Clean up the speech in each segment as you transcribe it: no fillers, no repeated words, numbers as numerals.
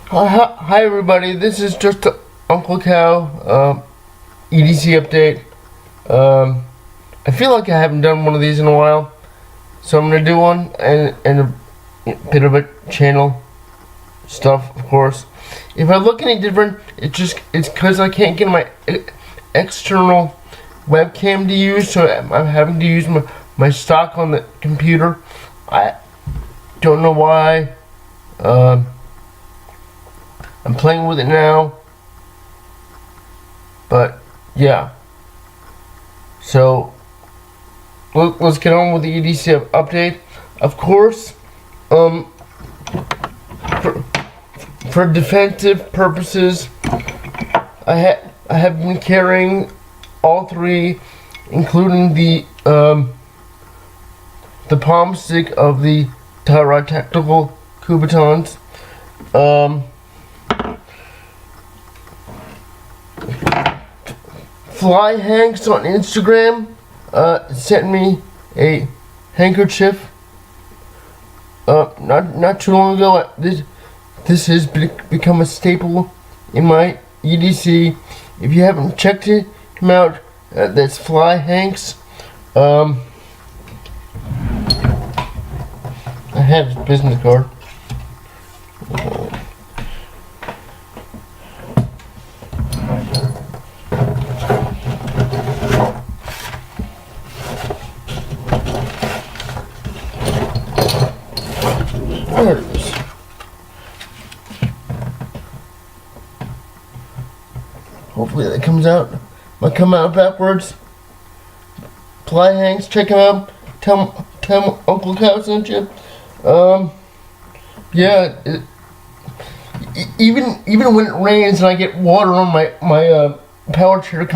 Hi everybody, this is just Uncle Cow, EDC update. I feel like I haven't done one of these in a while, so I'm gonna do one and a bit of a channel stuff, of course. If I look any different, it's because I can't get my external webcam to use, so I'm having to use my stock on the computer. I don't know why. I'm playing with it now, but yeah. So let's get on with the EDC update. Of course, for defensive purposes, I have been carrying all three, including the palm stick of the Tyrod Tactical Kubotans. Fly Hanks on Instagram sent me a handkerchief not too long ago. This has become a staple in my EDC. If you haven't checked him out, that's Fly Hanks. I have his business card. There it is. Hopefully that comes out. Might come out backwards. Fly Hanks, check him out. Tell Uncle Cow sent you. Yeah. Even when it rains and I get water on my power chair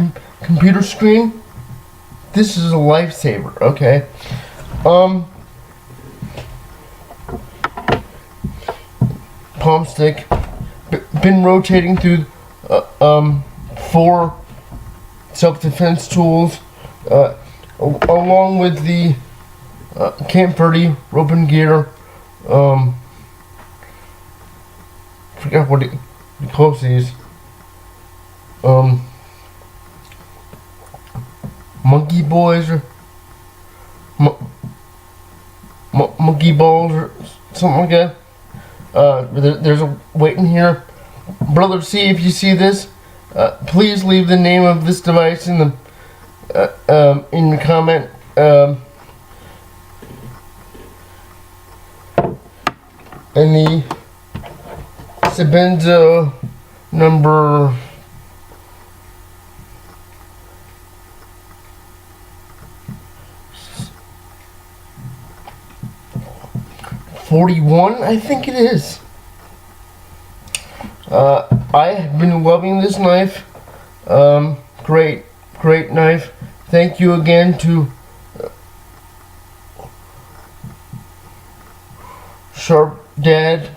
computer screen, this is a lifesaver. Okay. Palm stick. Been rotating through 4 self-defense tools, along with the Camp Verde rope and gear. Forgot what it calls these. Monkey boys or monkey balls or something like that. There's a weight in here. Brother C, if you see this, please leave the name of this device in the comment. And the Sebenza number 41, I think it is. I have been loving this knife. Great knife. Thank you again to Sharp Dad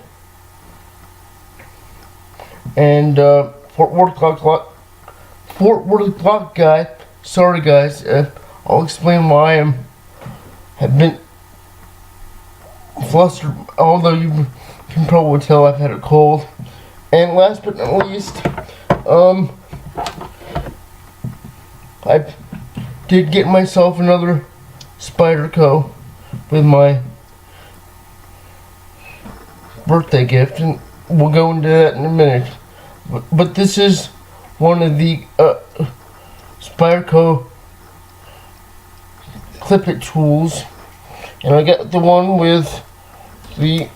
and Fort Worth Clock guy. Sorry guys, I'll explain why I have been flustered, although you can probably tell I've had a cold. And last but not least, I did get myself another Spyderco with my birthday gift, and we'll go into that in a minute. But this is one of the Spyderco clip-it tools, and I got the one with the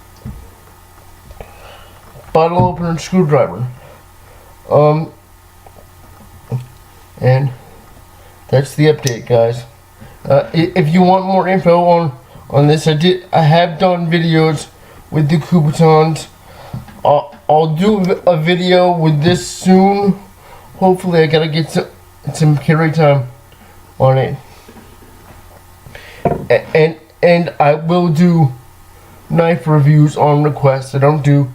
bottle opener and screwdriver. And that's the update, guys. If you want more info on this, I have done videos with the Kubotans. I'll do a video with this soon. Hopefully, I gotta get some carry time on it, and I will do knife reviews on request. I don't do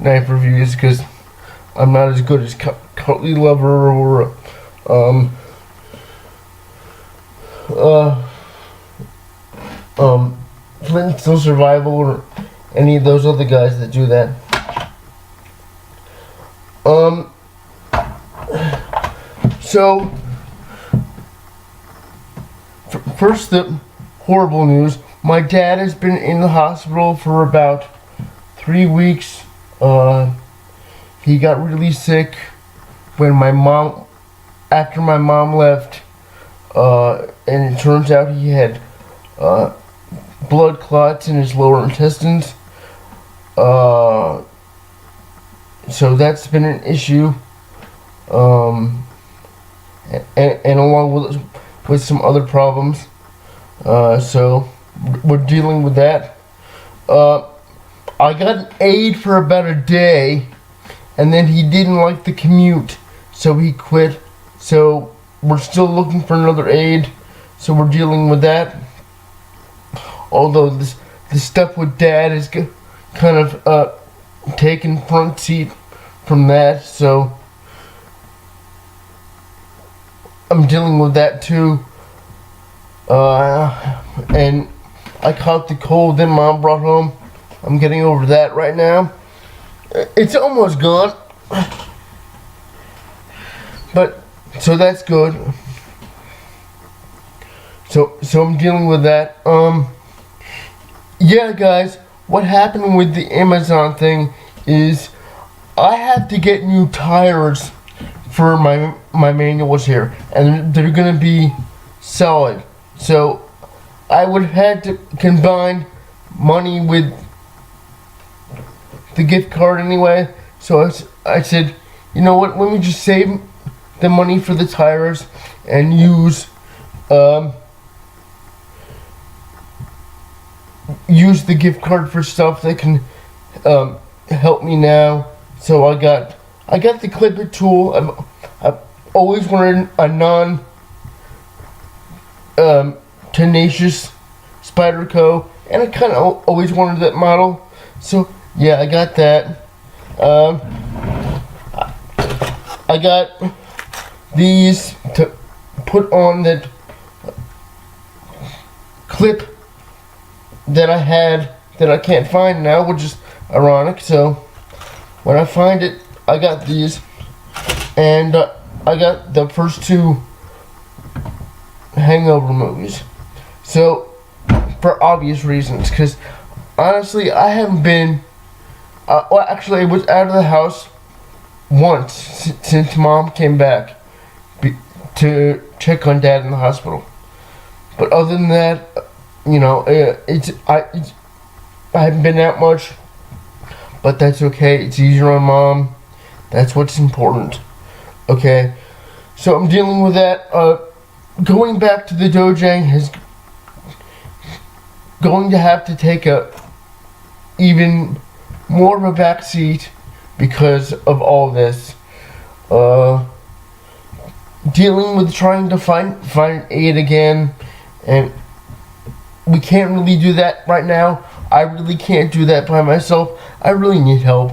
knife reviews because I'm not as good as Cutlery Lover or Flint Steel Survival or any of those other guys that do that. Um, so, first, the horrible news. My dad has been in the hospital for about 3 weeks. He got really sick when after my mom left, and it turns out he had blood clots in his lower intestines. So that's been an issue. And along with some other problems. So we're dealing with that. I got an aide for about a day, and then he didn't like the commute, so he quit. So we're still looking for another aide, so we're dealing with that. Although the stuff with Dad is kind of taken front seat from that, so I'm dealing with that too. And I caught the cold that Mom brought home. I'm getting over that right now. It's almost gone. But, so that's good. So I'm dealing with that. Yeah, guys, what happened with the Amazon thing is I have to get new tires for my manuals here, and they're gonna be solid. So I would have had to combine money with the gift card anyway. So I said, you know what? Let me just save the money for the tires and use the gift card for stuff that can help me now. So I got the Clip-It tool. I've always wanted a non tenacious Spyderco, and I kind of always wanted that model. So yeah, I got that. I got these to put on that clip that I had that I can't find now, which is ironic. So when I find it, I got these, and I got the first two Hangover movies. So for obvious reasons, because honestly, I haven't been. Well, actually, I was out of the house once since Mom came back to check on Dad in the hospital. But other than that, you know, I haven't been out much. But that's okay. It's easier on Mom. That's what's important. Okay. So I'm dealing with that. Going back to the Dojang is going to have to take a even more of a back seat because of all this. Dealing with trying to find aid again, and we can't really do that right now. I really can't do that by myself. I really need help.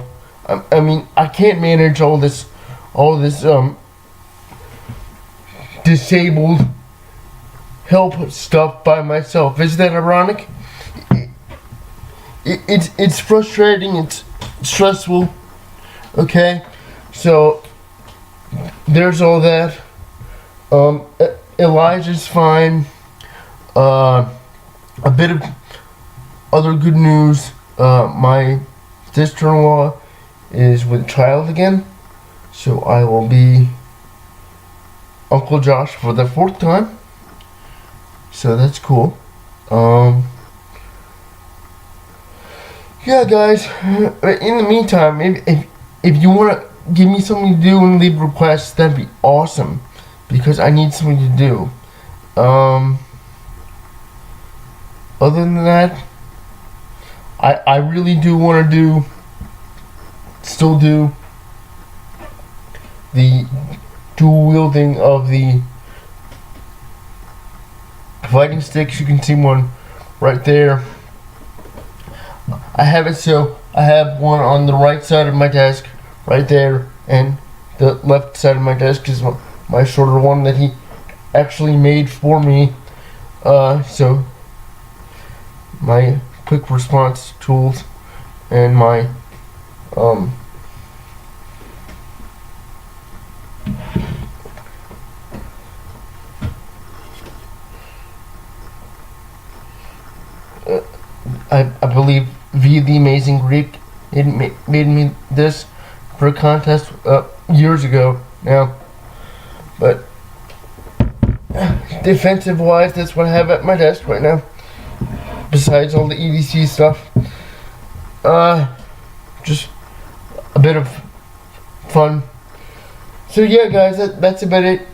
I mean, I can't manage all this disabled help stuff by myself. Isn't that ironic? It's frustrating. It's stressful. Okay, so there's all that. Elijah's fine. A bit of other good news. My sister-in-law is with child again, so I will be Uncle Josh for the 4th time. So that's cool. Yeah, guys. In the meantime, if you want to give me something to do and leave requests, that'd be awesome, because I need something to do. Other than that, I really do want to still do the dual wielding of the fighting sticks. You can see one right there. I have it so I have one on the right side of my desk right there, and the left side of my desk is my shorter one that he actually made for me. So my quick response tools and my I believe via the Amazing Greek, it made me this for a contest years ago now. But defensive wise, that's what I have at my desk right now. Besides all the EDC stuff, just a bit of fun. So yeah, guys, that's about it.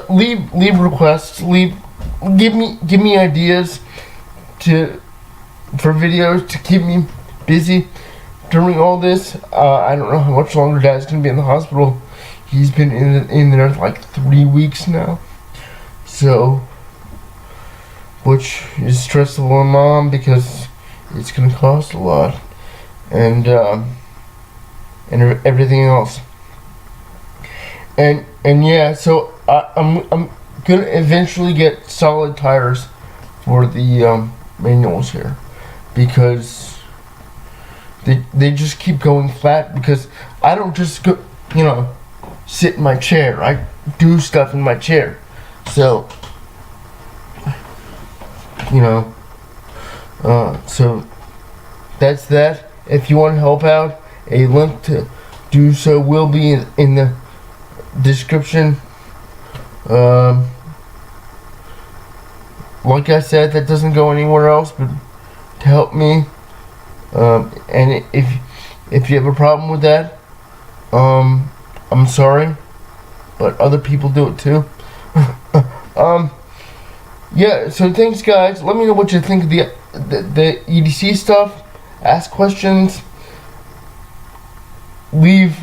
Leave requests. Give me ideas for videos to keep me busy during all this. I don't know how much longer Dad's gonna be in the hospital. He's been in there like 3 weeks now. So, which is stressful on Mom because it's gonna cost a lot, and everything else. And yeah, so I'm gonna eventually get solid tires for the manuals here, because they just keep going flat, because I don't just go, sit in my chair. I do stuff in my chair. So, so that's that. If you want to help out, a link to do so will be in the description. Like I said, that doesn't go anywhere else but to help me. And if you have a problem with that, I'm sorry, but other people do it too. Yeah, so thanks, guys. Let me know what you think of the EDC stuff. Ask questions. Leave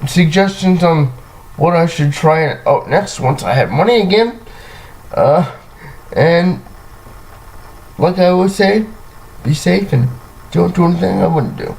suggestions on what I should try out next once I have money again. And like I always say, be safe and don't do anything I wouldn't do.